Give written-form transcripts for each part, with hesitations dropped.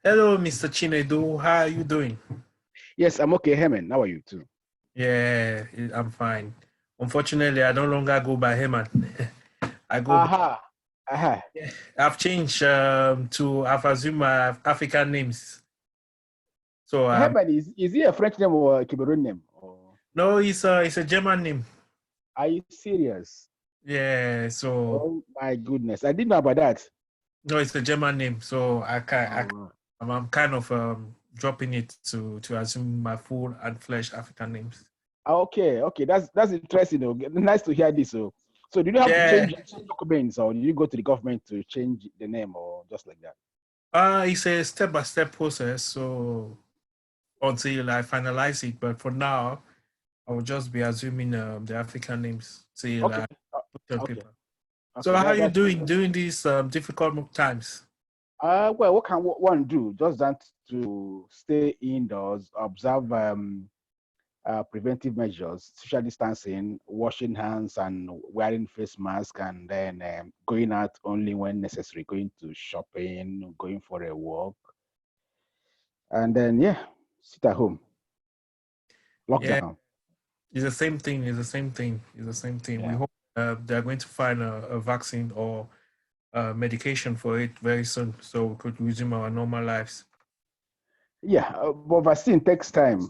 Hello, Mr. Chinedu. How are you doing? Yes, I'm okay, Herman. How are you too? Yeah, I'm fine. Unfortunately, I no longer go by Heman. I go by, Aha, aha. I've changed I've assumed my African names. So Herman is he a French name or a Cameroon name? Or no, it's a German name. are you serious? Yeah, so Oh my goodness, I didn't know about that. no, it's a German name. So Oh, I'm kind of dropping it to assume my full and flesh African names. okay, okay. That's interesting. Though. Nice to hear this. So did you have to Yeah, change some documents, or did you go to the government to change the name, or just like that? it's a step-by-step process. So until I finalize it, but for now. I will just be assuming the African names till Okay, I put on okay, paper. So okay. how are you That's doing during these difficult times? well, what can one do? Just that to stay indoors, observe preventive measures, social distancing, washing hands, and wearing face mask, and then going out only when necessary, going to shopping, going for a walk, and then yeah, sit at home, Yeah, lockdown. it's the same thing. It's the same thing. It's the same thing. We Yeah, hope they're going to find a vaccine or medication for it very soon, so we could resume our normal lives. yeah, but vaccine takes time,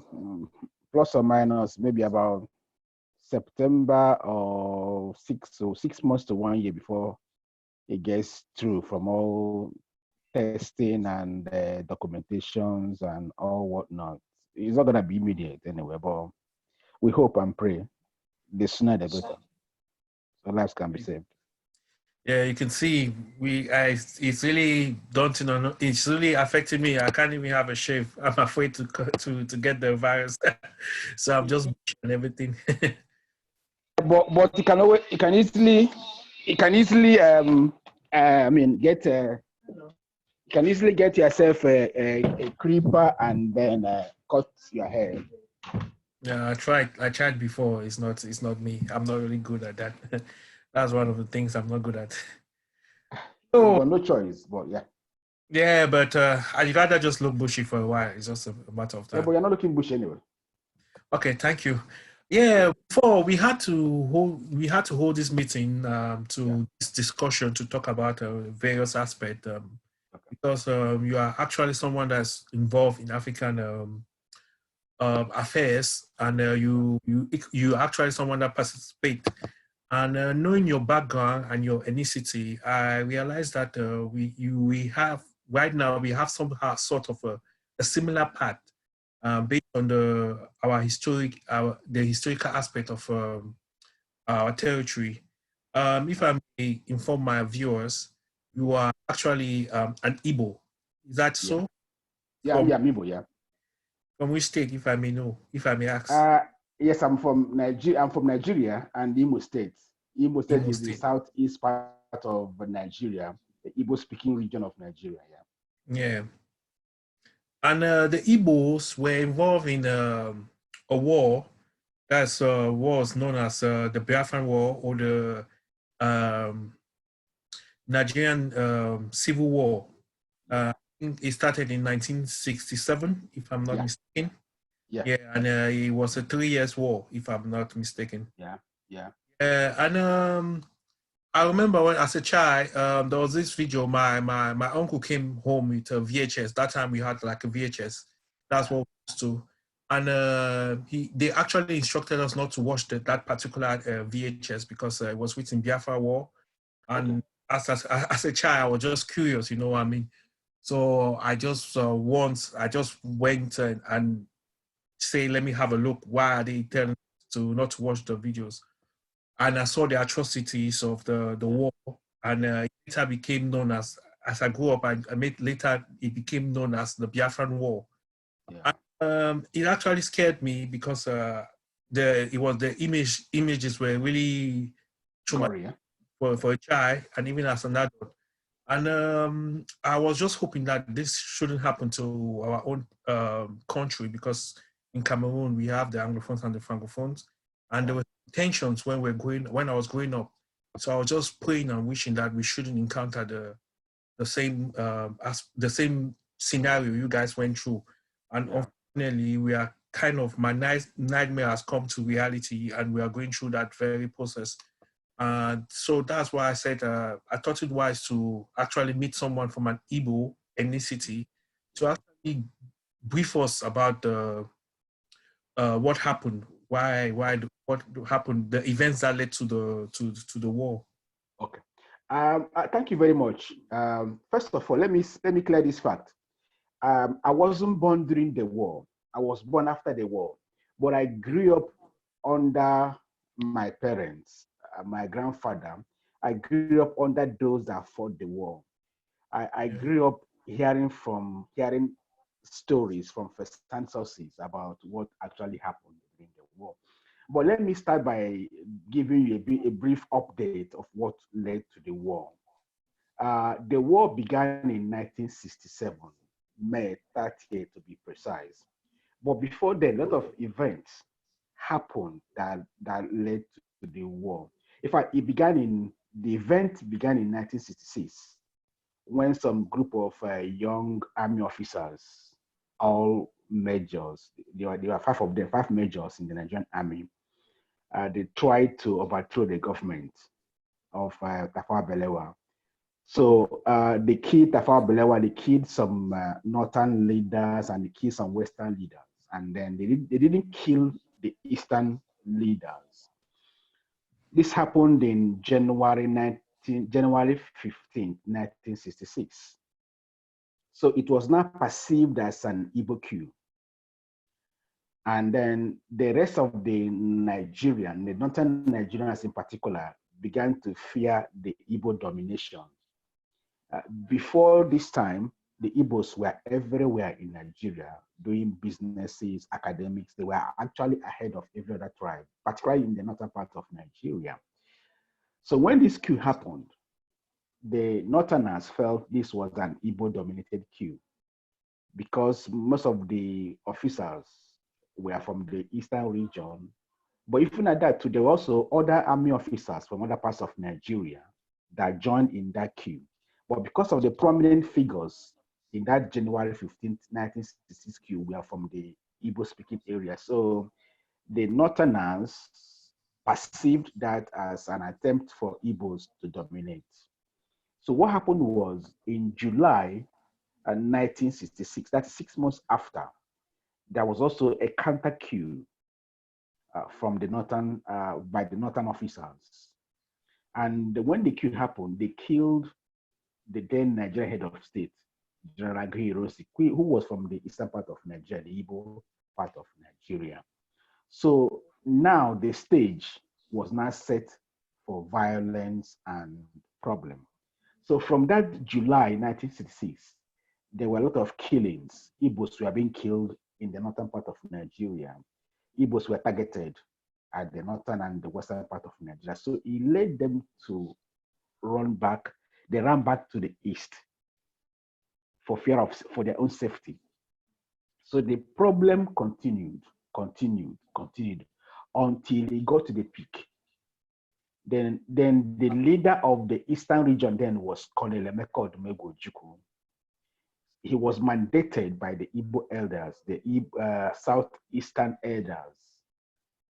plus or minus maybe about September or 6 months to 1 year before it gets through from all testing and documentations and all whatnot. It's not gonna be immediate anyway, but we hope and pray the sooner the better, so lives can be saved. Yeah, you can see it's really daunting. It's really affecting me. I can't even have a shave. I'm afraid to get the virus, so I'm just and everything. But I mean get you can easily get yourself a creeper and then cut your hair. Yeah, I tried before. It's not me. I'm not really good at that. That's one of the things I'm not good at. So But no choice. But yeah, yeah, but I'd rather just look bushy for a while. It's just a matter of yeah. time. But you're not looking bush anyway. Okay, thank you. Yeah, before we had to hold this meeting Yeah. to this discussion to talk about various aspects Okay. because you are actually someone that's involved in African affairs and you actually someone that participates. And knowing your background and your ethnicity, I realized that we have right now we have somehow sort of a similar path based on the historical aspect of our territory. If I may inform my viewers, you are actually an Igbo. Is that Yeah. so? Yeah. From Yeah. Mibo. Yeah. from which state, if I may know, if I may ask? Uh, yes, I'm from Nigeria. I'm from Nigeria and Imo State. Imo State Imo is the State. southeast part of Nigeria, the Igbo-speaking region of Nigeria. Yeah. Yeah. And the Igbos were involved in a war that's was known as the Biafran War or the um, Nigerian Civil War. Yeah. I think it started in 1967, if I'm not Yeah. mistaken. Yeah. Yeah, and it was a 3 years war, if I'm not mistaken. Yeah. Yeah. And I remember when, as a child, there was this video. My uncle came home with a VHS. That time we had like a VHS. That's Yeah. what we used to. And they actually instructed us not to watch that particular VHS because it was written Biafra War. Okay. And as a child, I was just curious, you know what I mean? So I just once I just went and say, let me have a look. Why are they telling us to not to watch the videos? And I saw the atrocities of the Yeah. war, and it later became known as I grew up. I made later it became known as the Biafran War. Yeah. And, it actually scared me because the images were really traumatic Gory. Yeah. for a child and even as an adult. And I was just hoping that this shouldn't happen to our own country because in Cameroon we have the Anglophones and the Francophones, and Yeah. there were tensions when I was growing up. So I was just praying and wishing that we shouldn't encounter the same scenario you guys went through. And unfortunately, we are kind of, my nightmare has come to reality, and we are going through that very process. And so that's why I said I thought it wise to actually meet someone from an Igbo ethnicity to actually brief us about the what happened, what happened, the events that led to the war. Okay. Thank you very much. First of all, let me clear this fact. I wasn't born during the war. I was born after the war, but I grew up under my parents, my grandfather. I grew up under those that fought the war. I grew up hearing stories from first-hand sources about what actually happened during the war. But let me start by giving you a brief update of what led to the war. The war began in 1967, May 30th to be precise. But before then, a lot of events happened that led to the war. In fact, the event began in 1966 when some group of young army officers, all majors, there were five of them, five majors in the Nigerian army, they tried to overthrow the government of Tafawa Balewa. So they killed Tafawa Balewa, they killed some northern leaders, and they killed some western leaders. And then they didn't kill the eastern leaders. This happened in January 15th, 1966. So it was not perceived as an Igbo coup. And then the rest of the northern Nigerians in particular, began to fear the Igbo domination. Before this time, the Igbos were everywhere in Nigeria doing businesses, academics. They were actually ahead of every other tribe, particularly in the northern part of Nigeria. So when this coup happened, the Northerners felt this was an Igbo-dominated coup because most of the officers were from the eastern region. But even at that, too, there were also other army officers from other parts of Nigeria that joined in that coup. But because of the prominent figures in that January 15th, 1966 coup, we are from the Igbo-speaking area. So the Northerners perceived that as an attempt for Igbos to dominate. So what happened was in July 1966, that's 6 months after, there was also a counter coup from the northern, by the northern officers. And when the coup happened, they killed the then Nigerian head of state, General Hiroshi, who was from the eastern part of Nigeria, the Igbo part of Nigeria. So now the stage was now set for violence and problem. So from that July 1966, there were a lot of killings. Igbos were being killed in the northern part of Nigeria. Igbos were targeted at the northern and the western part of Nigeria. So it led them to run back. They ran back to the east for their own safety. So the problem continued until it got to the peak. Then the leader of the eastern region then was Colonel Emeka Odumegwu Ojukwu. He was mandated by the Igbo elders, the southeastern elders,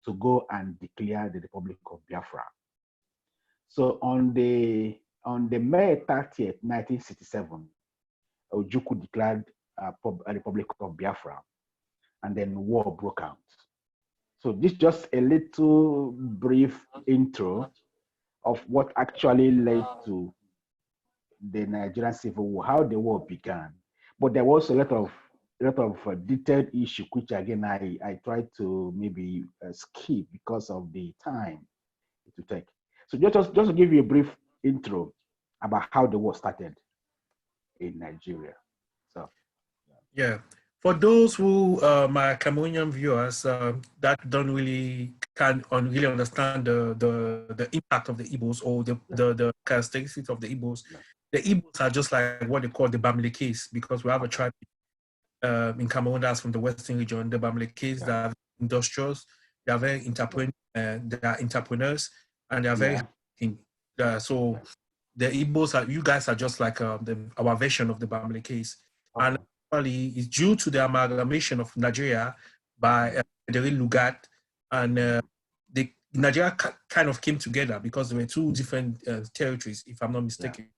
to go and declare the Republic of Biafra. So on the May 30th, 1967, Ojukwu declared a Republic of Biafra, and then war broke out. So this is just a little brief intro of what actually led to the Nigerian Civil War, how the war began. But there was a lot of detailed issue, which again I tried to maybe skip because of the time it would take. So just to give you a brief intro about how the war started in Nigeria. So yeah, for those who my Cameroonian viewers that can't really understand the impact of the Igbos or the characteristics of the Igbos. The Igbos are just like what they call the Bamile case, because we have a tribe in Cameroon that's from the western region. The Bamile case, that are industrials, they are very they are entrepreneurs, and they are very so the Igbos you guys are just like our version of the Bamile case. And actually is due to the amalgamation of Nigeria by Frederick Lugat, and Nigeria kind of came together because there were two different territories, if I'm not mistaken.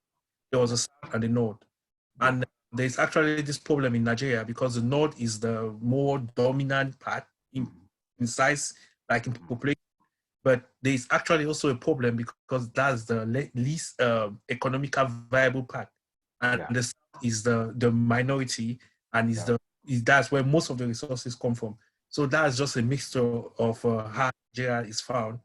There was the south and the north. And there's actually this problem in Nigeria because the north is the more dominant part in size, like in population. But there's actually also a problem because that's the least economically viable part. And the south is the minority, and that's where most of the resources come from. So that's just a mixture of how Nigeria is found.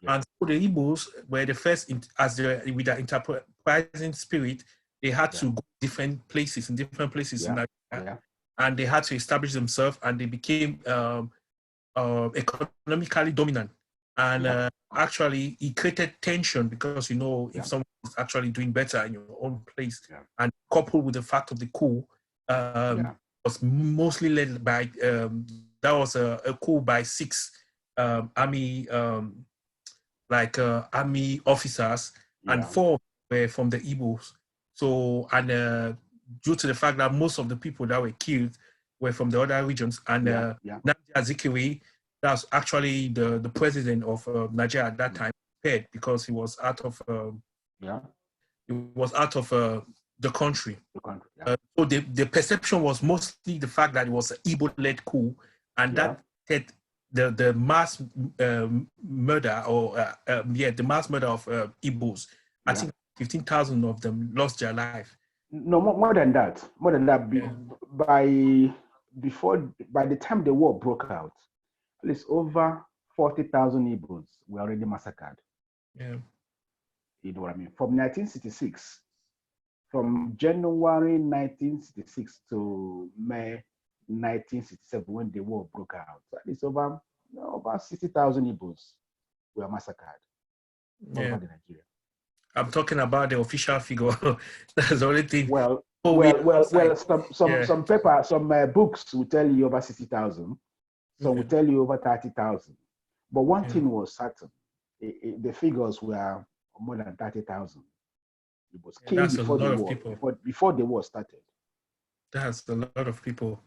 And so the Igbos were the first, with their enterprising spirit, they had to go different places, in different places in Nigeria, and they had to establish themselves, and they became economically dominant. And actually, it created tension because, if someone is actually doing better in your own place, and coupled with the fact of the coup, was mostly led by, that was a coup by 6 army army officers, and 4 were from the Igbos. So, and due to the fact that most of the people that were killed were from the other regions, and Nnamdi Azikiwe, that's actually the president of Nigeria at that time, paid because he was out of the country. So the perception was mostly the fact that it was an Igbo-led coup, and that the mass murder, or the mass murder of Igbos. I think 15,000 of them lost their life. No, more than that. More than that. By the time the war broke out, at least over 40,000 Igbos were already massacred. Yeah. You know what I mean? From 1966, from January 1966 to May 1967, when the war broke out, so at least over 60,000 Igbos were massacred all over Nigeria. I'm talking about the official figure. That's the only thing. Well, some books will tell you over 60,000. Some will tell you over 30,000. But one thing was certain: the figures were more than 30,000. It was killed before the war. Before the war started. That's a lot of people.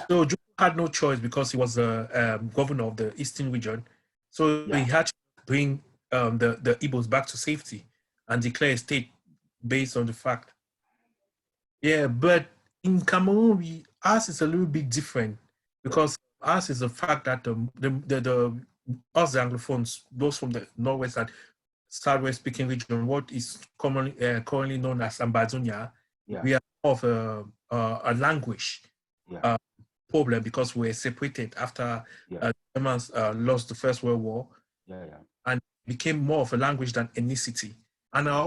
So Joe had no choice because he was the governor of the Eastern region. So he had to bring the Igbos back to safety and declare a state based on the fact. Yeah, but in Cameroon, ours is a little bit different because ours is the fact that us the Anglophones, those from the Northwest and Southwest speaking region, what is currently known as Ambazonia, we are of a language problem because we were separated after Germans lost the First World War, and became more of a language than ethnicity. And our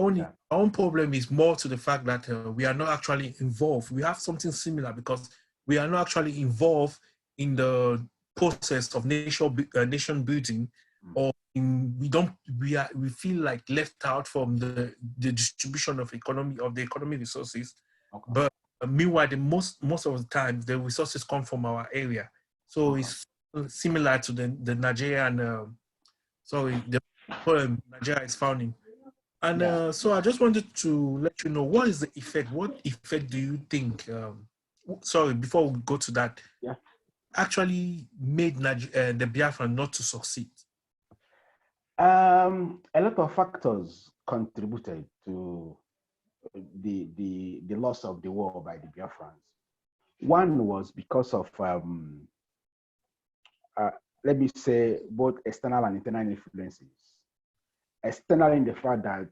own problem is more to the fact that we are not actually involved. We have something similar because we are not actually involved in the process of nation building, or we feel like left out from the distribution of the economy resources. But meanwhile, most of the time the resources come from our area, so it's similar to the Nigerian. The problem Nigeria is found in. And so I just wanted to let you know, what is the effect? What effect do you think? Before we go to that, actually made the Biafran not to succeed? A lot of factors contributed to the loss of the war by the Biafrans. One was because of let me say both external and internal influences. External in the fact that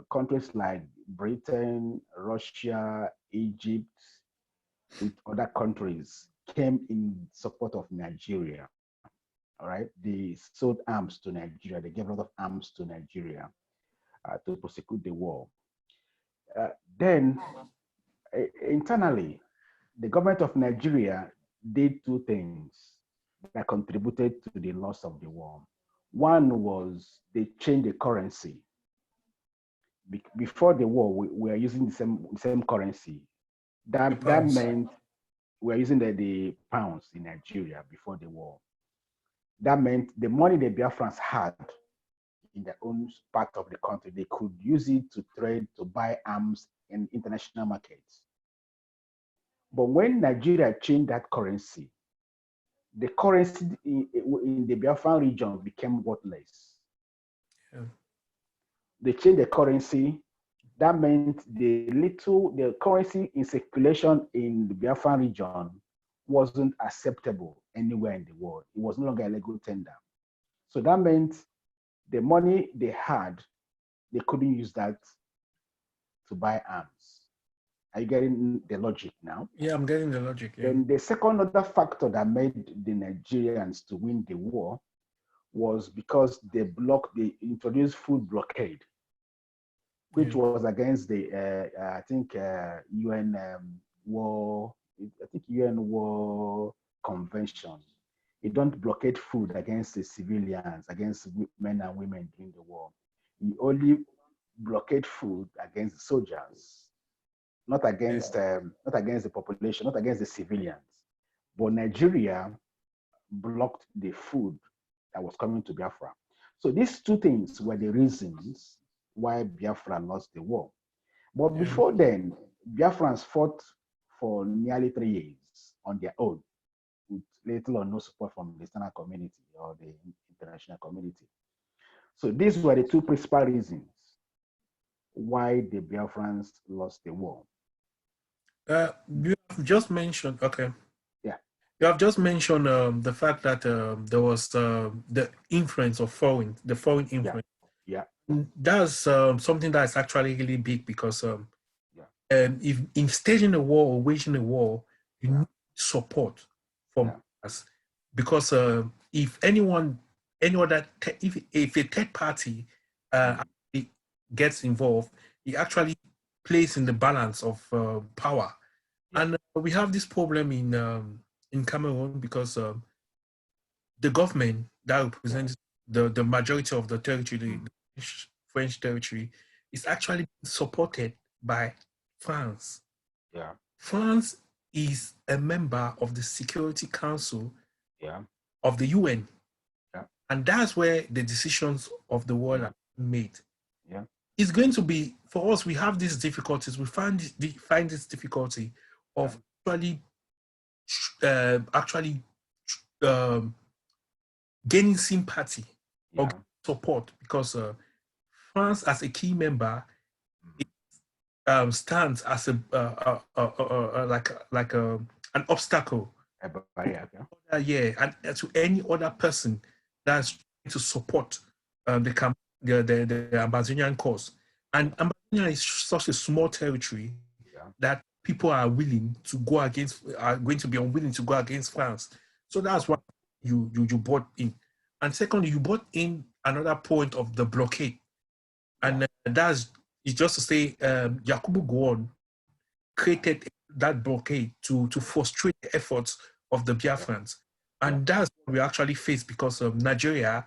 countries like Britain, Russia, Egypt, with other countries came in support of Nigeria. All right, they sold arms to Nigeria. They gave a lot of arms to Nigeria to prosecute the war. Then, internally, the government of Nigeria did two things that contributed to the loss of the war. One was they changed the currency. Before the war, we were using the same currency. That meant we were using the pounds in Nigeria before the war. That meant the money the Biafrans had in their own part of the country, they could use it to trade, to buy arms in international markets. But when Nigeria changed that currency, the currency in the Biafran region became worthless. Yeah. They changed the currency. That meant the currency in circulation in the Biafran region wasn't acceptable anywhere in the world. It was no longer a legal tender. So that meant the money they had, they couldn't use that to buy arms. Are you getting the logic now? Yeah, I'm getting the logic. Yeah. Then the second other factor that made the Nigerians to win the war was because they introduced food blockade, which Yeah. was against the I think UN war. I think UN war convention. You don't blockade food against the civilians, against men and women during the war. You only blockade food against the soldiers, not against the population, not against the civilians. But Nigeria blocked the food that was coming to Biafra. So these two things were the reasons why Biafra lost the war. But Yeah. before then, Biafrans fought for nearly 3 years on their own, with little or no support from the external community or the international community. So these were the two principal reasons why the Biafrans lost the war. You have just mentioned, okay. Yeah. You have just mentioned the fact that there was the influence of the foreign influence. Yeah. That's something that's actually really big because Yeah. if in staging a war or waging a war, you need support from us because if if a third party actually gets involved, he actually plays in the balance of power, and we have this problem in Cameroon because the government that represents the majority of the territory, the French territory, is actually supported by France. Yeah. France is a member of the Security Council Yeah. of the UN. Yeah. And that's where the decisions of the world are made. Yeah. It's going to be, for us, we have these difficulties. We find this difficulty of actually um, gaining sympathy or support because France, as a key member, stands as an obstacle. And to any other person that's trying to support the Ambazonian cause. And Ambazonia is such a small territory that people are going to be unwilling to go against France. So that's why you brought in. And secondly, you brought in another point of the blockade. And it's just to say Yakubu Gowon created that blockade to frustrate the efforts of the Biafrans. And that's what we actually face because of Nigeria.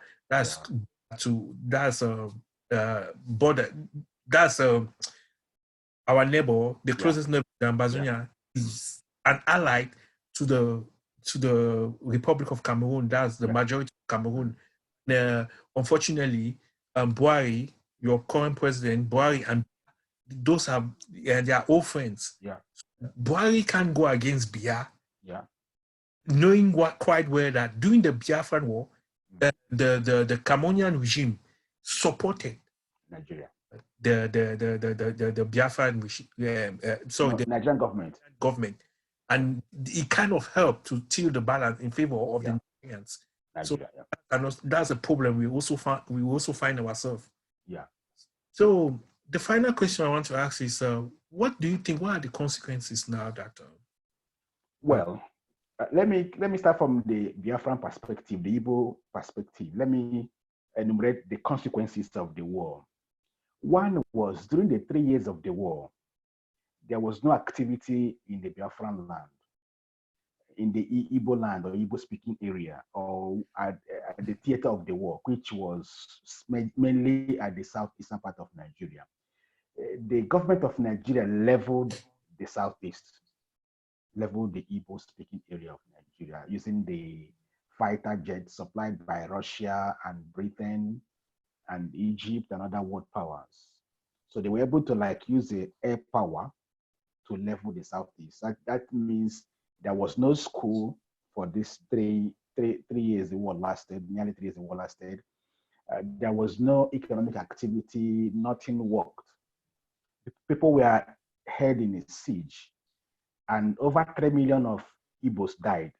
Border. That's our neighbor, the closest neighbor to Ambazonia, is an ally to the Republic of Cameroon. That's the majority of Cameroon. Unfortunately, Buhari, your current president, Buhari, and those are they are old friends. Buhari can't go against Biya, knowing quite well that during the Biafran War, the Cameroonian regime supported Nigeria. The Biafran the Nigerian government, and it kind of helped to tilt the balance in favor of the Nigerians. Nigeria, so that's a problem we also find ourselves. Yeah. So the final question I want to ask is, what do you think? What are the consequences now that? Well, let me start from the Biafran perspective, the Igbo perspective. Let me enumerate the consequences of the war. One was during the 3 years of the war, there was no activity in the Biafran land, in the Igbo land or Igbo speaking area, or at the theater of the war, which was mainly at the southeastern part of Nigeria. The government of Nigeria leveled the southeast, leveled the Igbo speaking area of Nigeria using the fighter jets supplied by Russia and Britain and Egypt and other world powers. So they were able to use the air power to level the Southeast. That means there was no school for this 3 years the war lasted, nearly 3 years the war lasted. There was no economic activity, nothing worked. People were held in a siege, and over 3 million of Igbos died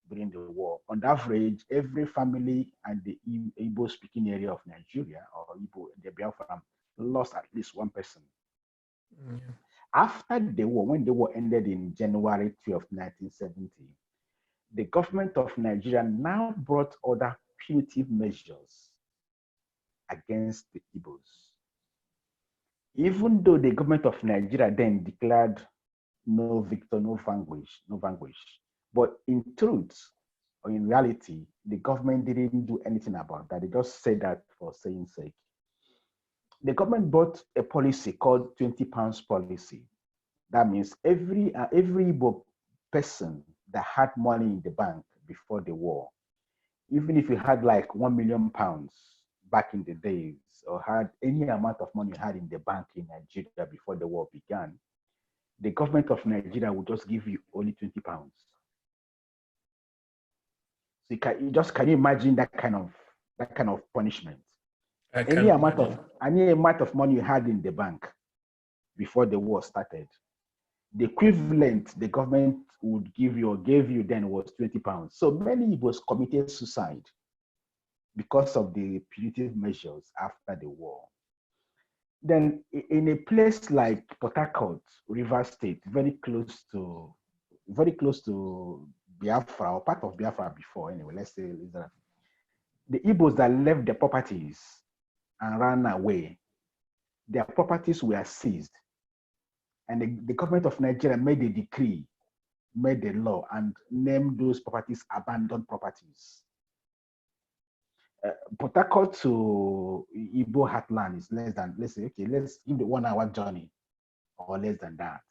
during the war. On average, every family and the Igbo speaking area of Nigeria or Igbo, the Biafra, lost at least one person. Yeah. After the war, when the war ended in January 12, 1970, the government of Nigeria now brought other punitive measures against the Igbos. Even though the government of Nigeria then declared no victor, no vanquish. But in truth, or in reality, the government didn't do anything about that. They just said that for saying sake. The government brought a policy called 20 pounds policy. That means every Igbo person that had money in the bank before the war, even if you had like 1 million pounds back in the days, or had any amount of money you had in the bank in Nigeria before the war began, the government of Nigeria would just give you only 20 pounds. So can you imagine that kind of punishment? Any amount of money you had in the bank before the war started, the equivalent the government would give you or gave you then was 20 pounds. So many Igbos committed suicide because of the punitive measures after the war. Then in a place like Port Harcourt, Rivers State, very close to Biafra, or part of Biafra before, anyway, let's say the Igbos that left their properties and ran away, their properties were seized. And the government of Nigeria made a decree, made a law, and named those properties abandoned properties. Port Harcourt to Igbo heartland is less than, let's say, okay, let's give the 1 hour journey or less than that.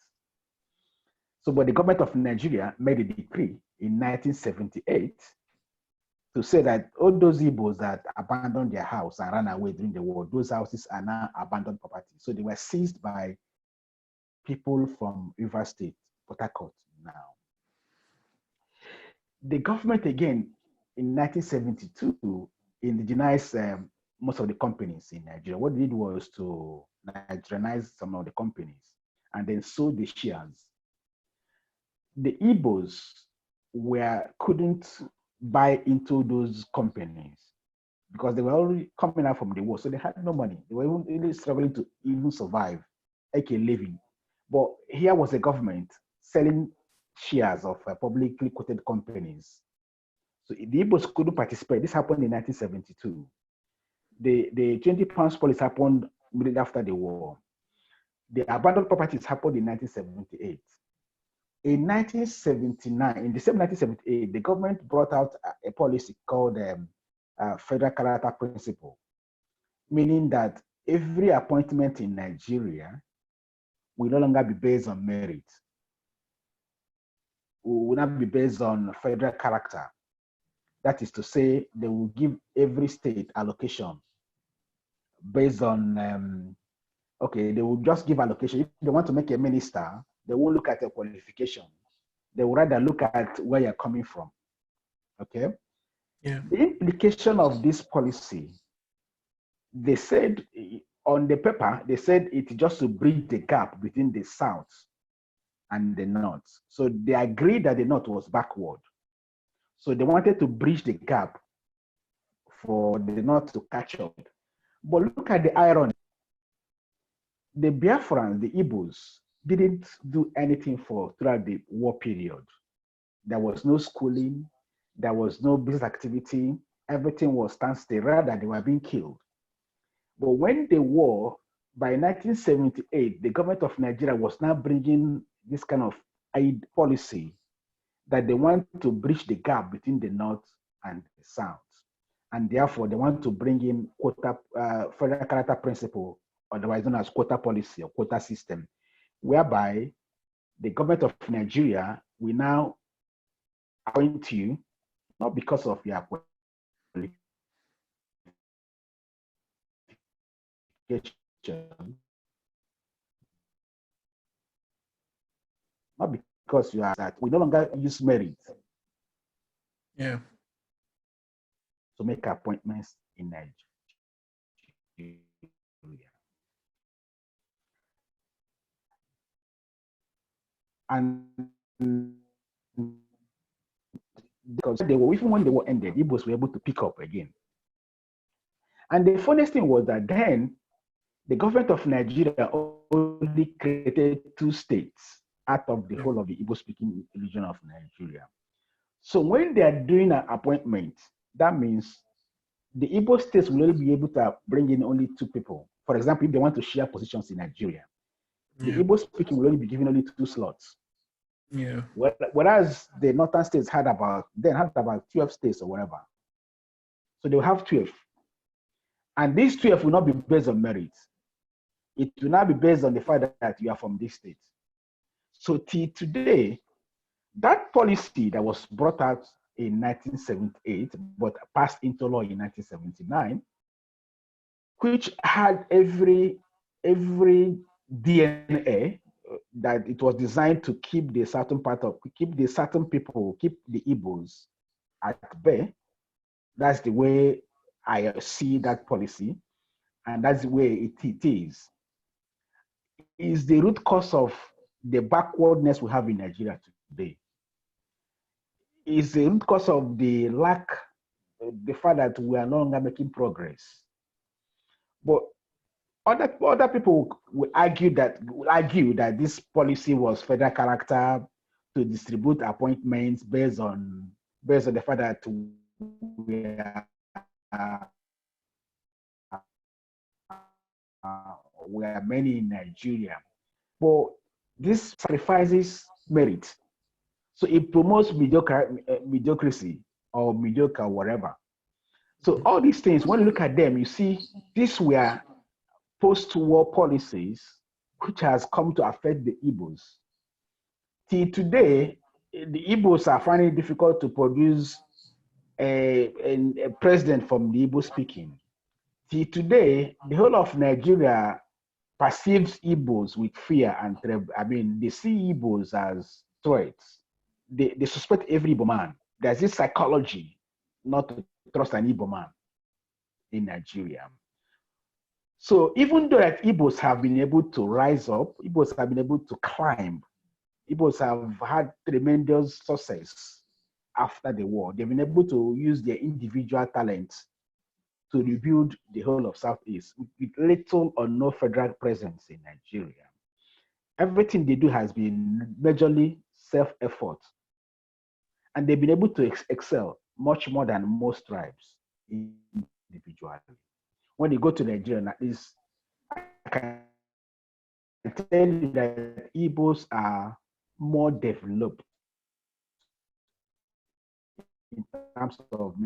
So, but the government of Nigeria made a decree in 1978 to say that all those Igbos that abandoned their house and ran away during the war, those houses are now abandoned property. So they were seized by people from River State, Port Harcourt now. The government again in 1972 indigenized most of the companies in Nigeria. What they did was to Nigerianize some of the companies and then sold the shares. The Igbos couldn't buy into those companies because they were already coming out from the war, so they had no money. They were really struggling to even survive, like a living. But here was the government selling shares of publicly quoted companies. So the Igbos couldn't participate. This happened in 1972. The 20 pounds policy happened immediately after the war. The abandoned properties happened in 1978. In 1979, in December 1978, the government brought out a policy called Federal Character Principle, meaning that every appointment in Nigeria will no longer be based on merit. Will not be based on federal character. That is to say, they will give every state allocation based on, okay, they will just give allocation. If they want to make a minister, they won't look at your qualification. They will rather look at where you're coming from, okay? Yeah. The implication of this policy, they said on the paper, they said it's just to bridge the gap between the South and the North. So they agreed that the North was backward. So they wanted to bridge the gap for the North to catch up. But look at the irony. The Biafrans, the Igbos, didn't do anything throughout the war period. There was no schooling, there was no business activity, everything was standstill, rather they were being killed. But when the war, by 1978, the government of Nigeria was now bringing this kind of policy that they want to bridge the gap between the North and the South. And therefore, they want to bring in federal character principle, otherwise known as quota policy or quota system, whereby the government of Nigeria will now appoint you, not because of your qualification, not because you are that. We no longer use merit Yeah. to make appointments in Nigeria. And because they were, even when the war ended, Igbos were able to pick up again. And the funniest thing was that then the government of Nigeria only created 2 states out of the whole of the Igbo-speaking region of Nigeria. So when they are doing an appointment, that means the Igbo states will only be able to bring in only 2 people. For example, if they want to share positions in Nigeria, the Igbo-speaking will only be given only 2 slots. Yeah. Whereas the northern states had about 12 states or whatever. So they'll have 12. And these 12 will not be based on merit. It will not be based on the fact that you are from this state. So till today, that policy that was brought out in 1978, but passed into law in 1979, which had every DNA that it was designed to keep the certain people, keep the Igbos at bay. That's the way I see that policy, and that's the way it is the root cause of the backwardness we have in Nigeria today. Is the root cause of the fact that we are no longer making progress. But other people will argue that this policy was federal character, to distribute appointments based on the fact that we are many in Nigeria. But this sacrifices merit. So it promotes mediocrity or mediocre, whatever. So all these things, when you look at them, you see these were post-war policies which has come to affect the Igbos. Till today, the Igbos are finding it difficult to produce a president from the Igbo speaking. Till today, the whole of Nigeria perceives Igbos with fear and they see Igbos as threats. They suspect every Igbo man. There's this psychology not to trust an Igbo man in Nigeria. So even though that Igbos have been able to rise up, Igbos have been able to climb, Igbos have had tremendous success after the war. They've been able to use their individual talents to rebuild the whole of Southeast with little or no federal presence in Nigeria. Everything they do has been majorly self-effort. And they've been able to excel much more than most tribes individually. When you go to Nigeria, at least I can tell you that Igbos are more developed in terms of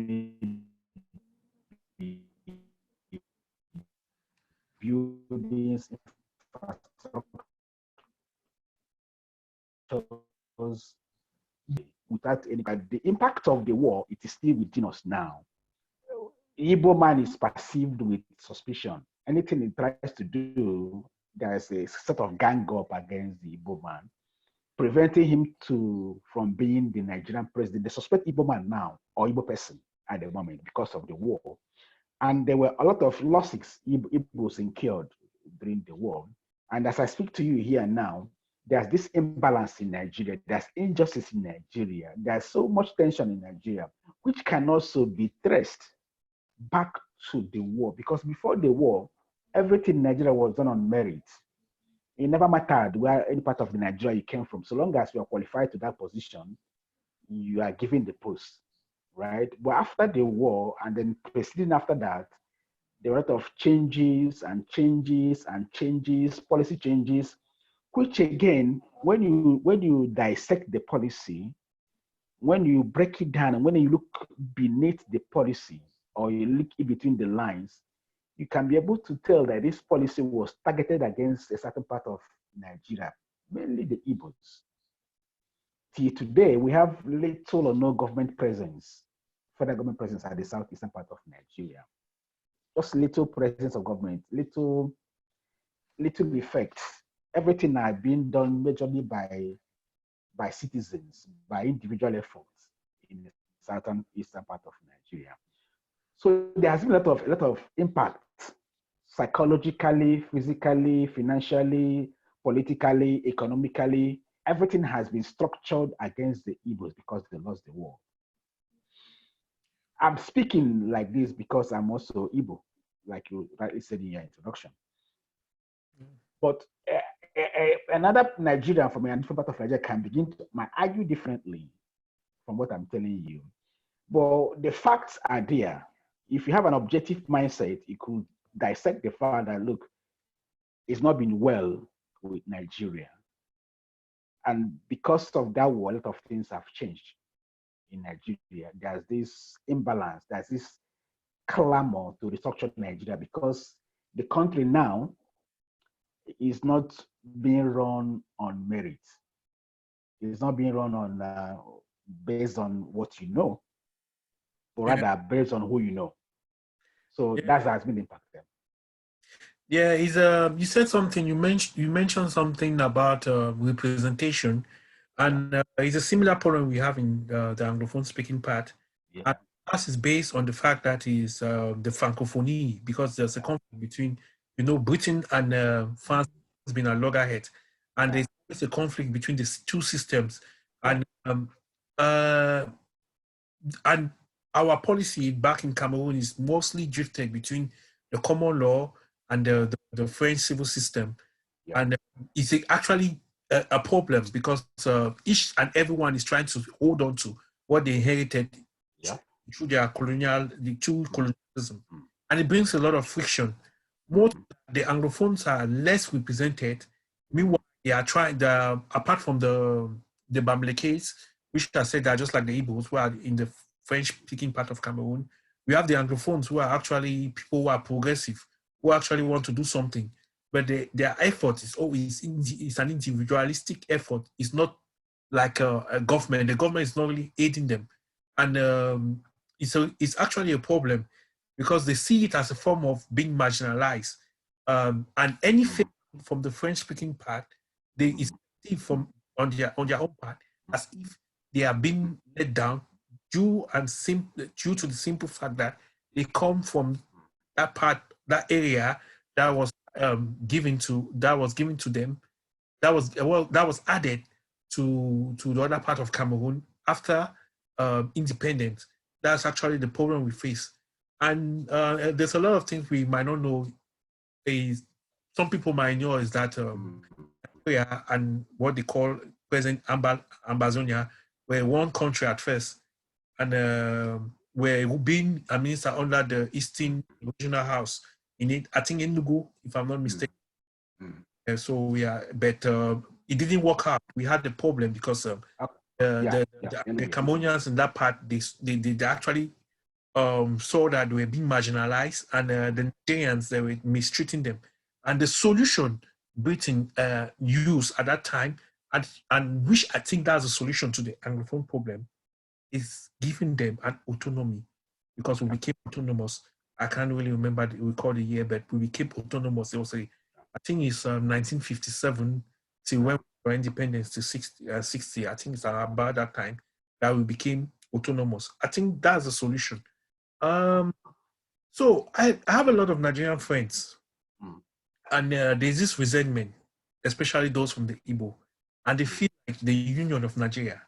buildings, infrastructures, without any. But the impact of the war, it is still within us now. Igbo man is perceived with suspicion. Anything he tries to do, there's a sort of gang up against the Igbo man, preventing him from being the Nigerian president. They suspect Igbo man now, or Igbo person at the moment, because of the war. And there were a lot of losses Igbos incurred during the war. And as I speak to you here now, there's this imbalance in Nigeria. There's injustice in Nigeria. There's so much tension in Nigeria, which can also be traced back to the war. Because before the war, everything in Nigeria was done on merit. It never mattered where any part of the Nigeria you came from. So long as you are qualified to that position, you are given the post, right? But after the war, and then preceding after that, there were a lot of changes, policy changes, which again, when you dissect the policy, when you break it down, and when you look beneath the policy, or you look in between the lines, you can be able to tell that this policy was targeted against a certain part of Nigeria, mainly the Igbos. Till today, we have little or no government presence, federal government presence at the southeastern part of Nigeria. Just little presence of government, little effects. Everything has been done majorly by by citizens, by individual efforts in the southern eastern part of Nigeria. So there has been a lot of impact psychologically, physically, financially, politically, economically. Everything has been structured against the Igbos because they lost the war. I'm speaking like this because I'm also Igbo, like you rightly said in your introduction. But another Nigerian from a different part of Nigeria can begin to might argue differently from what I'm telling you. But the facts are there. If you have an objective mindset, you could dissect the fact that, look, it's not been well with Nigeria. And because of that war, a lot of things have changed in Nigeria. There's this imbalance, there's this clamor to restructure Nigeria because the country now is not being run on merit. It's not being run on based on what you know, but rather based on who you know. So that has been impacted. Yeah, you said something. You mentioned something about representation, and it's a similar problem we have in the Anglophone speaking part. Yeah. And that is based on the fact that is the Francophonie, because there's a conflict between Britain and France has been at loggerhead, and there's a conflict between the two systems, and our policy back in Cameroon is mostly drifted between the common law and the French civil system. Yeah. And it's actually a problem because each and everyone is trying to hold on to what they inherited through their colonialism. And it brings a lot of friction. Most the Anglophones are less represented. Meanwhile, they are trying, apart from the Bamilekes, which I said are just like the Igbos who are in the French-speaking part of Cameroon, we have the Anglophones who are actually people who are progressive, who actually want to do something. But their effort is always it's an individualistic effort. It's not like a government. The government is not really aiding them. And it's actually a problem because they see it as a form of being marginalized. And anything from the French-speaking part, they is from on their own part as if they are being let down due to the simple fact that they come from that area that was given to them, that was added to the other part of Cameroon after independence. That's actually the problem we face, and there's a lot of things we might not know. Some people might know is that area and what they call present Ambazonia were one country at first, and we're being a minister under the Eastern Regional House in it. I think in Lugu, if I'm not mistaken. So we are, but it didn't work out. We had the problem because the Cameroonians in that part they actually saw that they were being marginalized, and the Nigerians, they were mistreating them. And the solution Britain used at that time, and which I think that's a solution to the Anglophone problem, is giving them an autonomy, because we became autonomous. I can't really remember the year, but we became autonomous. It was I think it's 1957 till when we were independence to 60. I think it's about that time that we became autonomous. I think that's the solution. So I have a lot of Nigerian friends, and there's this resentment, especially those from the Igbo, and they feel like the union of Nigeria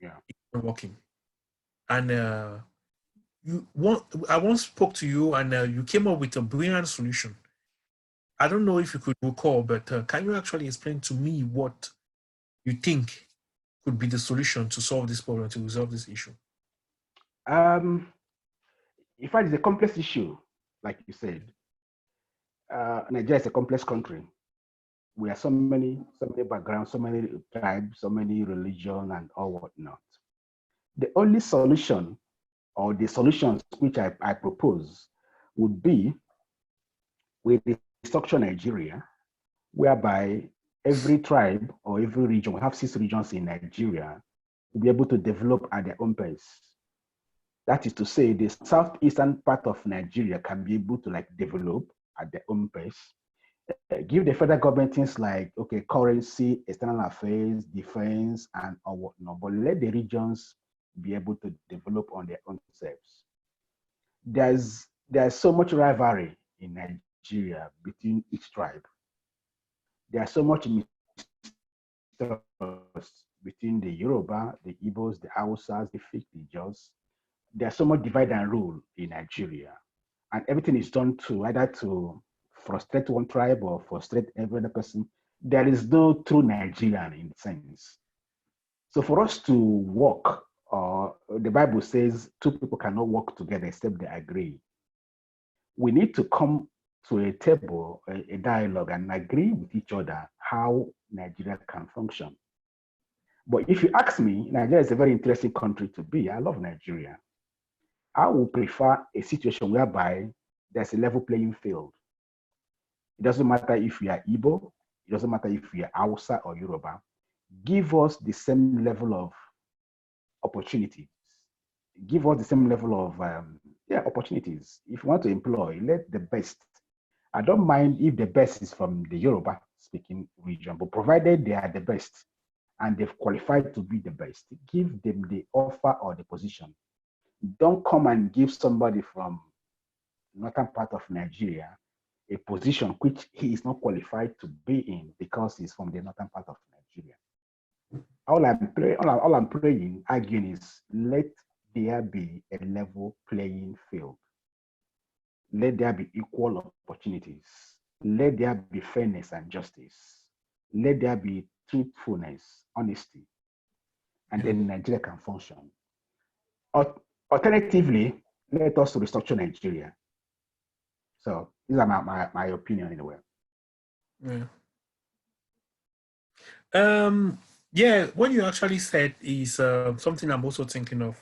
is not working. And I once spoke to you, and you came up with a brilliant solution. I don't know if you could recall, but can you actually explain to me what you think could be the solution to solve this problem, to resolve this issue? In fact, it's a complex issue, like you said. Nigeria is a complex country. We have so many backgrounds, so many tribes, so many religions, and all whatnot. The only solution, or the solutions which I propose, would be we restructure Nigeria, whereby every tribe or every region, we have 6 regions in Nigeria, will be able to develop at their own pace. That is to say, the southeastern part of Nigeria can be able to develop at their own pace. Give the federal government things like, okay, currency, external affairs, defense, and or whatnot, but let the regions be able to develop on their own selves. There's so much rivalry in Nigeria between each tribe. There's so much mistrust between the Yoruba, the Igbos, the Hausas, the Fik, the Jos. There's so much divide and rule in Nigeria, and everything is done to either to frustrate one tribe or frustrate every other person. There is no true Nigerian in sense. So for us to work, the Bible says two people cannot work together except they agree. We need to come to a table, a dialogue, and agree with each other how Nigeria can function. But if you ask me, Nigeria is a very interesting country to be. I love Nigeria. I would prefer a situation whereby there's a level playing field. It doesn't matter if we are Igbo, it doesn't matter if we are Hausa or Yoruba. Give us the same level of opportunities. Give us the same level of opportunities. If you want to employ, let the best. I don't mind if the best is from the Yoruba speaking region, but provided they are the best and they've qualified to be the best, give them the offer or the position. Don't come and give somebody from northern part of Nigeria a position which he is not qualified to be in because he's from the northern part of Nigeria. All I'm praying, arguing is let there be a level playing field. Let there be equal opportunities. Let there be fairness and justice. Let there be truthfulness, honesty, and then Nigeria can function. Alternatively, let us restructure Nigeria. So these are my opinion anyway. Yeah. What you actually said is something I'm also thinking of.